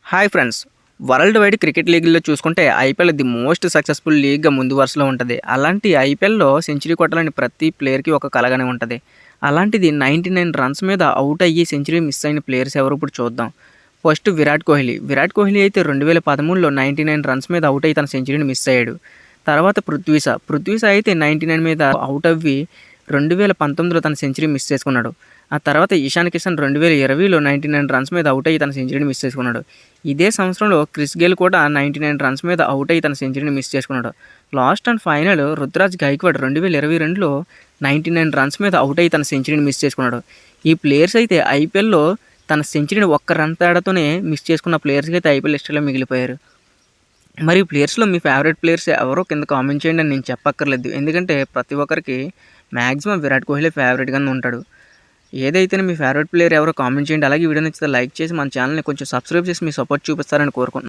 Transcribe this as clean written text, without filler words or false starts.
Hi friends. World wide cricket లీగ్‌లో చూసుకుంటే IPL the most successful లీగ్‌గా ముందు వరుసలో ఉంటది. అలాంటి ఐపీఎల్‌లో సెంచరీ కొట్టాలని ప్రతి ప్లేయర్‌కి ఒక కలగానే ఉంటది. అలాంటిది 99 రన్స్ మీద ఔట్ అయ్యి సెంచరీ మిస్ అయిన ప్లేయర్స్ ఎవరో ఇప్పుడు చూద్దాం. ఫస్ట్ విరాట్ కోహ్లీ. విరాట్ కోహ్లీ అయితే 2013లో 99 రన్స్ మీద ఔట్ అయ్యి తన సెంచరీని మిస్ అయ్యాడు. తర్వాత పృథ్వీ షా అయితే 99 మీద ఔట్ అవ్వి 2019లో తన సెంచరీ మిస్ చేసుకున్నాడు. ఆ తర్వాత ఇషాన్ కిషన్ 2020లో 99 రన్స్ మీద ఔట్ అయ్యి తన సెంచరీని మిస్ చేసుకున్నాడు. ఇదే సంవత్సరంలో క్రిస్ గేల్ కూడా 99 రన్స్ మీద ఔట్ అయ్యి తన సెంచరీని మిస్ చేసుకున్నాడు. Last and final Ruturaj Gaikwad 2022లో 99 రన్స్ మీద ఔట్ అయ్యి తన సెంచరీని మిస్ చేసుకున్నాడు. ఈ ప్లేయర్స్ అయితే ఐపీఎల్‌లో తన సెంచరీని ఒక్క రన్ తేడాతోనే మిస్ చేసుకున్న ప్లేయర్స్‌కి అయితే ఐపీఎల్ హిస్టరీలో మిగిలిపోయారు. మరి ఈ ప్లేయర్స్‌లో మీ ఫేవరెట్ ప్లేయర్స్ ఎవరో కింద కామెంట్ చేయండి అని నేను చెప్పక్కర్లేదు. ఎందుకంటే ప్రతి ఒక్కరికి మ్యాక్సిమం విరాట్ కోహ్లీ ఫేవరెట్‌గానే ఉంటాడు. ఏదైతేనే మీ ఫేవరెట్ ప్లేయర్ ఎవరో కామెంట్ చేయండి. అలాగే వీడియో నచ్చితే లైక్ చేసి మన ఛానల్‌ని కొంచెం సబ్స్క్రైబ్ చేసి మీ సపోర్ట్ చూపిస్తారని కోరుకుంటున్నాను.